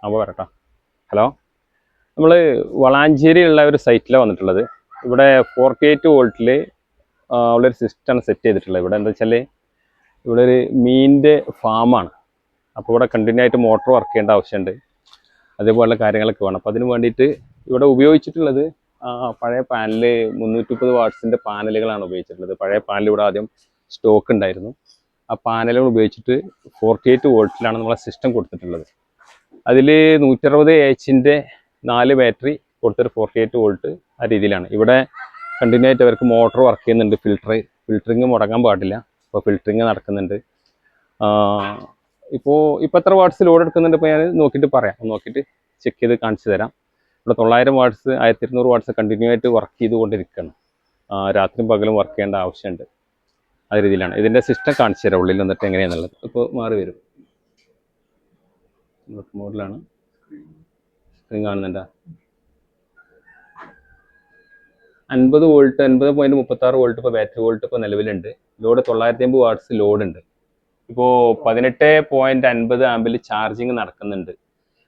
അപ്പോൾ വരട്ടോ. ഹലോ, നമ്മൾ വളാഞ്ചേരിയുള്ള ഒരു സൈറ്റിലാണ് വന്നിട്ടുള്ളത്. ഇവിടെ 48 വോൾട്ടിൽ ഉള്ളൊരു സിസ്റ്റമാണ് സെറ്റ് ചെയ്തിട്ടുള്ളത്. ഇവിടെ എന്താ വെച്ചാൽ ഇവിടെ ഒരു മീനിൻ്റെ ഫാമാണ്. അപ്പോൾ ഇവിടെ കണ്ടിന്യൂ ആയിട്ട് മോട്ടോർ വർക്ക് ചെയ്യേണ്ട ആവശ്യമുണ്ട്, അതേപോലുള്ള കാര്യങ്ങളൊക്കെ വേണം. അപ്പോൾ അതിന് വേണ്ടിയിട്ട് ഇവിടെ ഉപയോഗിച്ചിട്ടുള്ളത് പഴയ പാനൽ 330 വാട്ട്സിൻ്റെ പാനലുകളാണ് ഉപയോഗിച്ചിട്ടുള്ളത്. പഴയ പാനൽ ഇവിടെ ആദ്യം സ്റ്റോക്ക് ഉണ്ടായിരുന്നു. ആ പാനലുകൾ ഉപയോഗിച്ചിട്ട് 48 വോൾട്ടിലാണ് നമ്മളെ സിസ്റ്റം കൊടുത്തിട്ടുള്ളത്. അതിൽ 160 എച്ചിൻ്റെ 4 ബാറ്ററി കൊടുത്തൊരു 48 വോൾട്ട് ആ രീതിയിലാണ്. ഇവിടെ കണ്ടിന്യൂ ആയിട്ട് അവർക്ക് മോട്ടോർ വർക്ക് ചെയ്യുന്നുണ്ട്. ഫിൽറ്ററിങ് മുടങ്ങാൻ പാടില്ല. അപ്പോൾ ഫിൽറ്ററിങ് നടക്കുന്നുണ്ട്. ഇപ്പോൾ എത്ര വാട്ട്സ് ലോഡ് എടുക്കുന്നുണ്ട് ഇപ്പോൾ ഞാൻ നോക്കിയിട്ട് പറയാം. നോക്കിയിട്ട് ചെക്ക് ചെയ്ത് കാണിച്ചു തരാം. ഇവിടെ 900 വാട്ട്സ് 1200 വാട്ട്സ് കണ്ടിന്യൂ ആയിട്ട് വർക്ക് ചെയ്തുകൊണ്ടിരിക്കുകയാണ്. രാത്രിയും പകലും വർക്ക് ചെയ്യേണ്ട ആവശ്യമുണ്ട്. ആ രീതിയിലാണ്. ഇതിൻ്റെ സിസ്റ്റം കാണിച്ചു തരാം ഉള്ളിൽ നിന്നിട്ട് എങ്ങനെയാണെന്നുള്ളത്. ഇപ്പോൾ മാറി വരും. മോഡലാണ് സ്ക്രീൻ കാണുന്നുണ്ടോ? 50 വോൾട്ട് 50.36 വോൾട്ട് ഇപ്പോൾ ബാറ്ററി വോൾട്ട് ഇപ്പോൾ നിലവിലുണ്ട്. ലോഡ് 950 വാട്ട്സ് ലോഡുണ്ട്. ഇപ്പോൾ 18.50 ആമ്പിൽ ചാർജിങ് നടക്കുന്നുണ്ട്.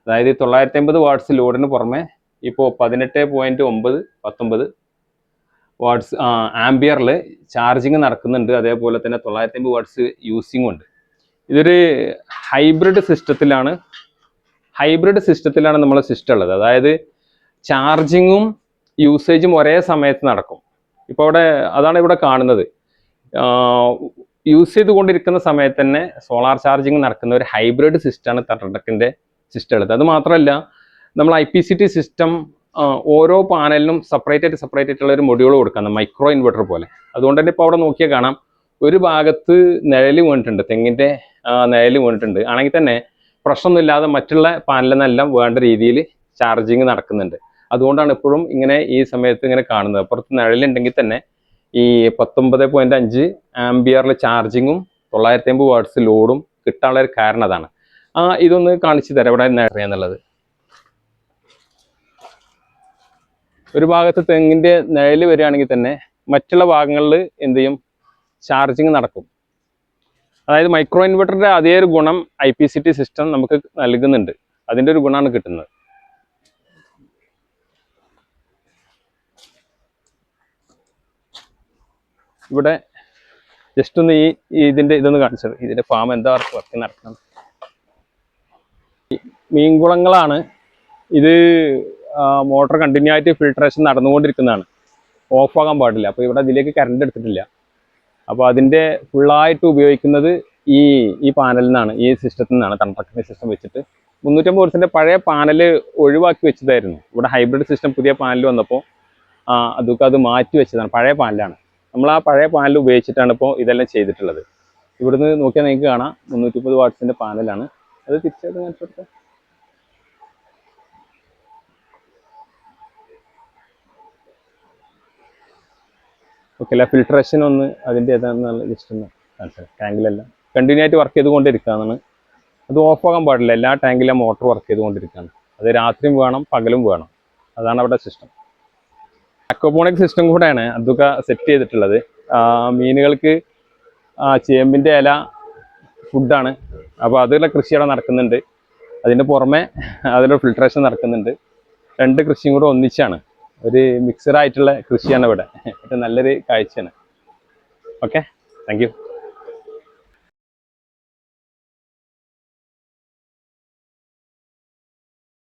അതായത് 950 വാട്ട്സ് ലോഡിന് പുറമെ ഇപ്പോൾ 18.19 വാട്ട്സ് ആംബിയറിൽ ചാർജിങ് നടക്കുന്നുണ്ട്. അതേപോലെ തന്നെ 950 വാട്ട്സ് യൂസിങ്ങും ഉണ്ട്. ഇതൊരു ഹൈബ്രിഡ് സിസ്റ്റത്തിലാണ് നമ്മളെ സിസ്റ്റം ഉള്ളത്. അതായത് ചാർജിങ്ങും യൂസേജും ഒരേ സമയത്ത് നടക്കും. ഇപ്പോൾ അതാണ് ഇവിടെ കാണുന്നത്. യൂസ് ചെയ്തുകൊണ്ടിരിക്കുന്ന സമയത്ത് തന്നെ സോളാർ ചാർജിങ് നടക്കുന്ന ഒരു ഹൈബ്രിഡ് സിസ്റ്റമാണ് ടെട്രാടെക്കിൻ്റെ സിസ്റ്റം ഉള്ളത്. അത് മാത്രമല്ല, നമ്മൾ IPCT സിസ്റ്റം ഓരോ പാനലിനും സെപ്പറേറ്റ് ആയിട്ടുള്ള ഒരു മൊഡ്യൂൾ കൊടുക്കാം, മൈക്രോ ഇൻവെർട്ടർ പോലെ. അതുകൊണ്ട് തന്നെ ഇപ്പോൾ അവിടെ നോക്കിയാൽ കാണാം, ഒരു ഭാഗത്ത് നിഴൽ വീണിട്ടുണ്ട്, തെങ്ങിൻ്റെ നിഴൽ വീണിട്ടുണ്ട്. ആണെങ്കിൽ തന്നെ പ്രശ്നമൊന്നുമില്ലാതെ മറ്റുള്ള പാനലിനെല്ലാം വേണ്ട രീതിയിൽ ചാർജിങ് നടക്കുന്നുണ്ട്. അതുകൊണ്ടാണ് എപ്പോഴും ഇങ്ങനെ ഈ സമയത്ത് ഇങ്ങനെ കാണുന്നത്. അപ്പുറത്ത് നിഴലുണ്ടെങ്കിൽ തന്നെ ഈ 19.5 ആംബിയറിൽ ചാർജിങ്ങും 950 വാട്ട്സ് ലോഡും കിട്ടാനുള്ള ഒരു കാരണം അതാണ്. ഇതൊന്ന് കാണിച്ചു തരാം ഇവിടെ നിഴയാന്നുള്ളത്. ഒരു ഭാഗത്ത് തെങ്ങിൻ്റെ നിഴൽ വരികയാണെങ്കിൽ തന്നെ മറ്റുള്ള ഭാഗങ്ങളിൽ എന്ത് ചെയ്യും, ചാർജിങ് നടക്കും. അതായത് മൈക്രോ ഇൻവെർട്ടറിൻ്റെ അതേ ഒരു ഗുണം IPCT സിസ്റ്റം നമുക്ക് നൽകുന്നുണ്ട്. അതിൻ്റെ ഒരു ഗുണമാണ് കിട്ടുന്നത്. ഇവിടെ ജസ്റ്റ് ഒന്ന് ഇതൊന്ന് കാണിച്ചത്, ഇതിൻ്റെ ഫാം എന്താ വർക്ക് നടക്കുന്നത്. മീൻകുളങ്ങളാണ് ഇത്. മോട്ടോർ കണ്ടിന്യൂ ആയിട്ട് ഫിൽട്രേഷൻ നടന്നുകൊണ്ടിരിക്കുന്നതാണ്, ഓഫാകാൻ പാടില്ല. അപ്പോൾ ഇവിടെ ഇതിലേക്ക് കറണ്ട് എടുത്തിട്ടില്ല. അപ്പോൾ അതിൻ്റെ ഫുള്ളായിട്ട് ഉപയോഗിക്കുന്നത് ഈ പാനലിൽ നിന്നാണ്, ഈ സിസ്റ്റത്തിൽ നിന്നാണ്. ടെട്രാടെക്കിൻ്റെ സിസ്റ്റം വെച്ചിട്ട് 350 വോൾട്സിൻ്റെ പഴയ പാനൽ ഒഴിവാക്കി വെച്ചതായിരുന്നു. ഇവിടെ ഹൈബ്രിഡ് സിസ്റ്റം പുതിയ പാനൽ വന്നപ്പോൾ അതൊക്കെ അത് മാറ്റി വെച്ചതാണ്. പഴയ പാനലാണ്. നമ്മൾ ആ പഴയ പാനൽ ഉപയോഗിച്ചിട്ടാണ് ഇപ്പോൾ ഇതെല്ലാം ചെയ്തിട്ടുള്ളത്. ഇവിടുന്ന് നോക്കിയാൽ നിങ്ങൾക്ക് കാണാം 330 വാട്ട്സിൻ്റെ പാനലാണ്. അത് തിരിച്ചായിട്ട് കാണിച്ചു കൊടുക്കാം. ഓക്കെ അല്ല, ഫിൽട്രേഷൻ ഒന്ന് അതിൻ്റെ ഏതാണെന്നുള്ള ജസ്റ്റ് ഒന്ന് കാണിച്ചാൽ. ടാങ്കിലെല്ലാം കണ്ടിന്യൂ ആയിട്ട് വർക്ക് ചെയ്തുകൊണ്ടിരിക്കുകയാണ്. അത് ഓഫാകാൻ പാടില്ല. എല്ലാ ടാങ്കിലും മോട്ടോർ വർക്ക് ചെയ്തുകൊണ്ടിരിക്കുകയാണ്. അത് രാത്രിയും വേണം, പകലും വേണം. അതാണ് അവിടെ സിസ്റ്റം. അക്വപോണിക് സിസ്റ്റം കൂടെയാണ് അതൊക്കെ സെറ്റ് ചെയ്തിട്ടുള്ളത്. മീനുകൾക്ക് ചേമ്പിൻ്റെ ഇല ഫുഡാണ്. അപ്പോൾ അതിലുള്ള കൃഷി അവിടെ നടക്കുന്നുണ്ട്. അതിൻ്റെ പുറമെ അതിലുള്ള ഫിൽട്രേഷൻ നടക്കുന്നുണ്ട്. 2 കൃഷിയും കൂടെ ഒന്നിച്ചാണ്. ഒരു മിക്സഡായിട്ടുള്ള കൃഷിയാണ് ഇവിടെ. ഏറ്റവും നല്ലൊരു കാഴ്ചയാണ്. Okay, thank you.